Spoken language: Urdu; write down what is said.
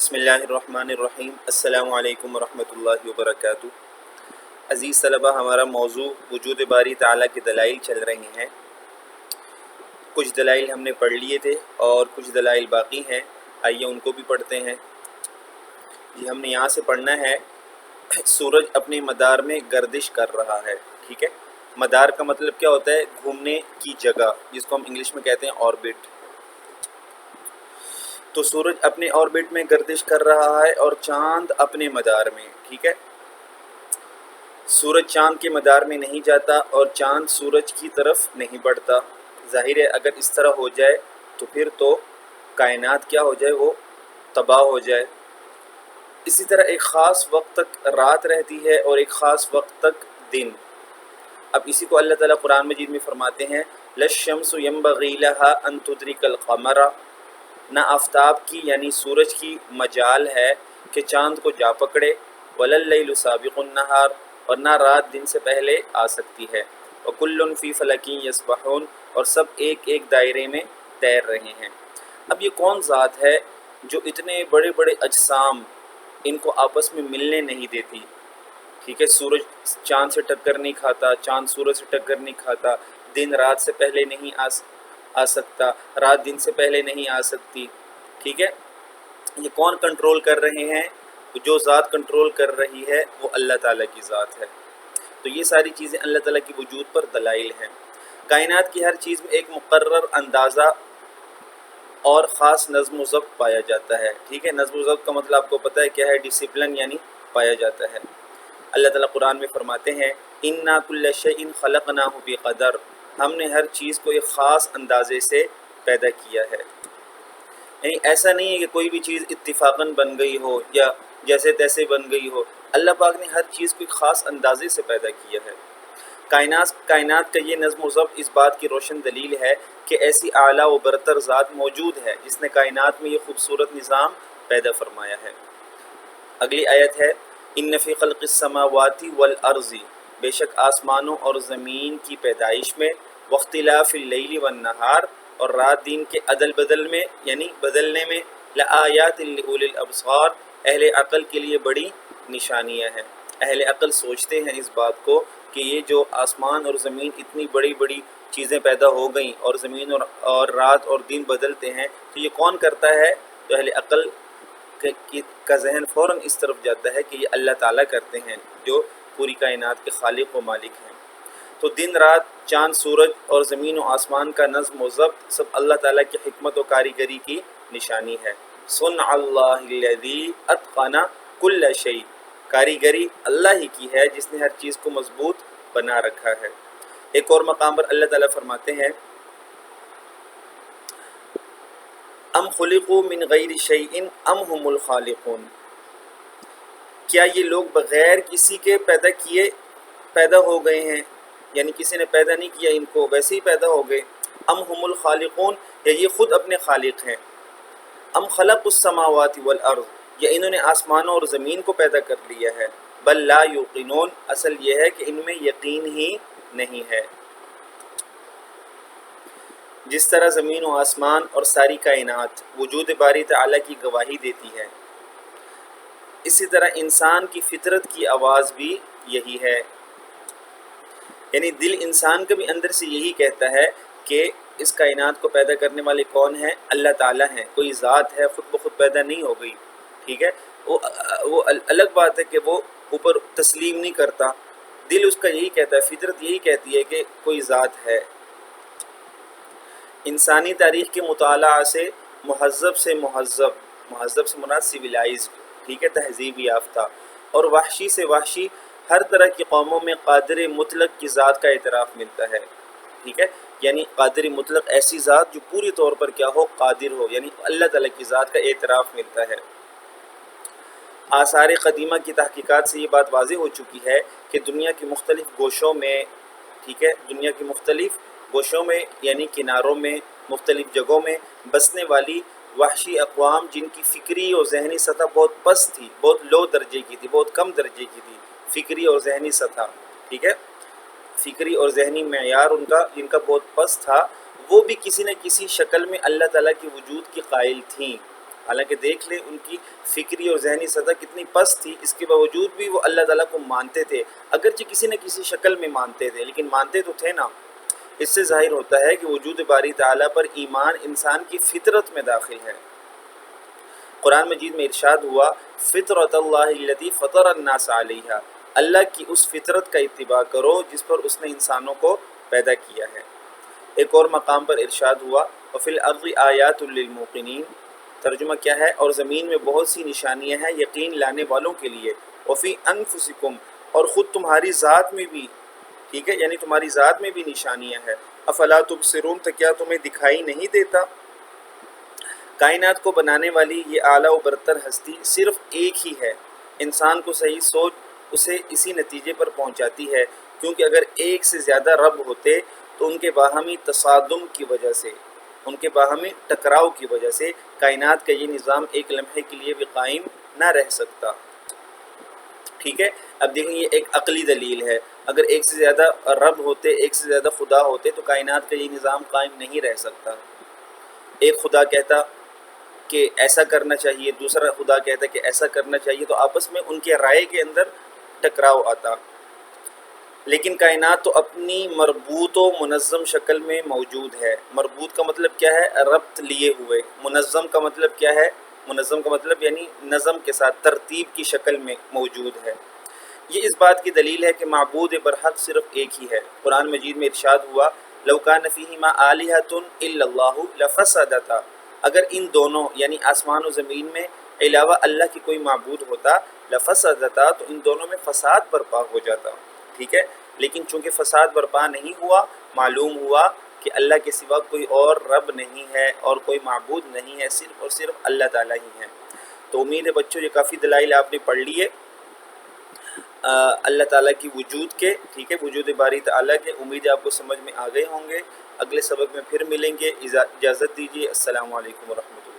بسم اللہ الرحمن الرحیم۔ السلام علیکم ورحمۃ اللہ وبرکاتہ۔ عزیز طلبہ، ہمارا موضوع وجود باری تعالیٰ کے دلائل چل رہے ہیں۔ کچھ دلائل ہم نے پڑھ لیے تھے اور کچھ دلائل باقی ہیں، آئیے ان کو بھی پڑھتے ہیں۔ ہم نے یہاں سے پڑھنا ہے، سورج اپنے مدار میں گردش کر رہا ہے۔ ٹھیک ہے، مدار کا مطلب کیا ہوتا ہے؟ گھومنے کی جگہ، جس کو ہم انگلش میں کہتے ہیں آربٹ۔ تو سورج اپنے آربٹ میں گردش کر رہا ہے اور چاند اپنے مدار میں۔ ٹھیک ہے، سورج چاند کے مدار میں نہیں جاتا اور چاند سورج کی طرف نہیں بڑھتا۔ ظاہر ہے اگر اس طرح ہو جائے تو پھر تو کائنات کیا ہو جائے؟ وہ تباہ ہو جائے۔ اسی طرح ایک خاص وقت تک رات رہتی ہے اور ایک خاص وقت تک دن۔ اب اسی کو اللہ تعالیٰ قرآن مجید میں فرماتے ہیں، لَلشَّمْسُ يَنبَغِي لَهَا أَن تُدْرِكَ الْقَمَرَ، نہ آفتاب کی یعنی سورج کی مجال ہے کہ چاند کو جا پکڑے، وَلَلَّيْلُ سَابِقُ النَّهَارِ، اور نہ رات دن سے پہلے آ سکتی ہے، وَكُلٌّ فِي فَلَكٍ يَسْبَحُونَ، اور سب ایک ایک دائرے میں تیر رہے ہیں۔ اب یہ کون ذات ہے جو اتنے بڑے بڑے اجسام ان کو آپس میں ملنے نہیں دیتی؟ ٹھیک ہے، سورج چاند سے ٹکر نہیں کھاتا، چاند سورج سے ٹکر نہیں کھاتا، دن رات سے پہلے نہیں آ سکتا، رات دن سے پہلے نہیں آ سکتی۔ ٹھیک ہے، یہ کون کنٹرول کر رہے ہیں؟ جو ذات کنٹرول کر رہی ہے وہ اللہ تعالیٰ کی ذات ہے۔ تو یہ ساری چیزیں اللہ تعالیٰ کی وجود پر دلائل ہیں۔ کائنات کی ہر چیز میں ایک مقرر اندازہ اور خاص نظم و ضبط پایا جاتا ہے۔ ٹھیک ہے، نظم و ضبط کا مطلب آپ کو پتہ ہے کیا ہے؟ ڈسپلن یعنی پایا جاتا ہے۔ اللہ تعالیٰ قرآن میں فرماتے ہیں، اِنَّا كُلَّ شَيْءٍ خَلَقْنَاهُ بِقَدَرٍ، ہم نے ہر چیز کو ایک خاص اندازے سے پیدا کیا ہے۔ یعنی ایسا نہیں ہے کہ کوئی بھی چیز اتفاقاً بن گئی ہو یا جیسے تیسے بن گئی ہو، اللہ پاک نے ہر چیز کو ایک خاص اندازے سے پیدا کیا ہے۔ کائنات کا یہ نظم و ضبط اس بات کی روشن دلیل ہے کہ ایسی اعلیٰ و برتر ذات موجود ہے جس نے کائنات میں یہ خوبصورت نظام پیدا فرمایا ہے۔ اگلی آیت ہے، ان فی خلق السماوات والارض، بے شک آسمانوں اور زمین کی پیدائش میں، واختلاف اللیل والنہار، اور رات دن کے عدل بدل میں یعنی بدلنے میں، لآیات لأولی الابصار، اہل عقل کے لیے بڑی نشانیاں ہیں۔ اہل عقل سوچتے ہیں اس بات کو کہ یہ جو آسمان اور زمین اتنی بڑی بڑی چیزیں پیدا ہو گئیں اور زمین اور رات اور دن بدلتے ہیں، تو یہ کون کرتا ہے؟ تو اہل عقل کا ذہن فوراً اس طرف جاتا ہے کہ یہ اللہ تعالیٰ کرتے ہیں جو پوری کائنات کے خالق و مالک ہیں۔ تو دن رات، چاند سورج اور زمین و آسمان کا نظم و ضبط سب اللہ تعالیٰ کی حکمت و کاریگری کی نشانی ہے۔ صنع اللہ الذی اتقن کل شیء، کاریگری اللہ ہی کی ہے جس نے ہر چیز کو مضبوط بنا رکھا ہے۔ ایک اور مقام پر اللہ تعالیٰ فرماتے ہیں، ام خلقوا من غیر شیء ام هم الخالقون، کیا یہ لوگ بغیر کسی کے پیدا ہو گئے ہیں، یعنی کسی نے پیدا نہیں کیا ان کو، ویسے ہی پیدا ہو گئے۔ ام هم الخالقون، یا یہ خود اپنے خالق ہیں۔ ام خلق السماوات والارض، یا انہوں نے آسمانوں اور زمین کو پیدا کر لیا ہے۔ بل لا یوقنون، اصل یہ ہے کہ ان میں یقین ہی نہیں ہے۔ جس طرح زمین و آسمان اور ساری کائنات وجود باری تعالیٰ کی گواہی دیتی ہے، اسی طرح انسان کی فطرت کی آواز بھی یہی ہے۔ یعنی دل انسان کا بھی اندر سے یہی کہتا ہے کہ اس کائنات کو پیدا کرنے والے کون ہیں؟ اللہ تعالیٰ ہیں، کوئی ذات ہے خود بخود پیدا نہیں ہو گئی۔ ٹھیک ہے، وہ الگ بات ہے کہ وہ اوپر تسلیم نہیں کرتا، دل اس کا یہی کہتا ہے، فطرت یہی کہتی ہے کہ کوئی ذات ہے۔ انسانی تاریخ کے مطالعہ سے مہذب سے مراد سویلائزڈ، ٹھیک ہے، تہذیب یافتہ، اور وحشی سے وحشی ہر طرح کی قوموں میں قادر مطلق کی ذات کا اعتراف ملتا ہے۔ ٹھیک ہے، یعنی قادر مطلق ایسی ذات جو پوری طور پر کیا ہو؟ قادر ہو، یعنی اللہ تعالیٰ کی ذات کا اعتراف ملتا ہے۔ آثار قدیمہ کی تحقیقات سے یہ بات واضح ہو چکی ہے کہ دنیا کے مختلف گوشوں میں، ٹھیک ہے، دنیا کے مختلف گوشوں میں یعنی کناروں میں، مختلف جگہوں میں بسنے والی وحشی اقوام جن کی فکری اور ذہنی سطح بہت پست تھی، بہت لو درجے کی تھی، بہت کم درجے کی تھی، فکری اور ذہنی سطح، ٹھیک ہے، فکری اور ذہنی معیار جن کا بہت پست تھا، وہ بھی کسی نہ کسی شکل میں اللہ تعالیٰ کی وجود کی قائل تھیں۔ حالانکہ دیکھ لیں ان کی فکری اور ذہنی سطح کتنی پست تھی، اس کے باوجود بھی وہ اللہ تعالیٰ کو مانتے تھے، اگرچہ کسی نہ کسی شکل میں مانتے تھے لیکن مانتے تو تھے نا۔ اس سے ظاہر ہوتا ہے کہ وجود باری تعالیٰ پر ایمان انسان کی فطرت میں داخل ہے۔ قرآن مجید میں ارشاد ہوا فطرت اللہ التی فطر الناس علیہا، اللہ کی اس فطرت کا اتباع کرو جس پر اس نے انسانوں کو پیدا کیا ہے۔ ایک اور مقام پر ارشاد ہوا وفی الارض آیات للموقنین، ترجمہ کیا ہے؟ اور زمین میں بہت سی نشانیاں ہیں یقین لانے والوں کے لیے، وفی انفسکم، اور خود تمہاری ذات میں بھی، ٹھیک ہے، یعنی تمہاری ذات میں بھی نشانیاں ہیں، افلا تبصرون، تو کیا تمہیں دکھائی نہیں دیتا؟ کائنات کو بنانے والی یہ اعلیٰ و برتر ہستی صرف ایک ہی ہے، انسان کو صحیح سوچ اسے اسی نتیجے پر پہنچاتی ہے، کیونکہ اگر ایک سے زیادہ رب ہوتے تو ان کے باہمی تصادم کی وجہ سے، ان کے باہمی ٹکراؤ کی وجہ سے کائنات کا یہ نظام ایک لمحے کے لیے بھی قائم نہ رہ سکتا۔ ٹھیک ہے، اب دیکھیں یہ ایک عقلی دلیل ہے، اگر ایک سے زیادہ رب ہوتے، ایک سے زیادہ خدا ہوتے تو کائنات کا یہ نظام قائم نہیں رہ سکتا۔ ایک خدا کہتا کہ ایسا کرنا چاہیے، دوسرا خدا کہتا کہ ایسا کرنا چاہیے، تو آپس میں ان کے رائے کے اندر ٹکراؤ آتا۔ لیکن کائنات تو اپنی مربوط و منظم شکل میں موجود ہے۔ مربوط کا مطلب کیا ہے؟ ربط لیے ہوئے۔ منظم کا مطلب کیا ہے؟ منظم کا مطلب یعنی نظم کے ساتھ ترتیب کی شکل میں موجود ہے۔ یہ اس بات کی دلیل ہے کہ معبود برحق صرف ایک ہی ہے۔ قرآن مجید میں ارشاد ہوا لو کان فیہما آلہۃ الا اللہ لفسدتا، اگر ان دونوں یعنی آسمان و زمین میں علاوہ اللہ کی کوئی معبود ہوتا لفسدتا، تو ان دونوں میں فساد برپا ہو جاتا۔ ٹھیک ہے، لیکن چونکہ فساد برپا نہیں ہوا، معلوم ہوا کہ اللہ کے سوا کوئی اور رب نہیں ہے اور کوئی معبود نہیں ہے، صرف اور صرف اللہ تعالیٰ ہی ہیں۔ تو امید ہے بچوں یہ کافی دلائل آپ نے پڑھ لیے اللہ تعالیٰ کی وجود کے، ٹھیک ہے، وجود باری تعالیٰ کے۔ امید ہے آپ کو سمجھ میں آ گئے ہوں گے۔ اگلے سبق میں پھر ملیں گے، اجازت دیجیے، السلام علیکم ورحمۃ اللہ۔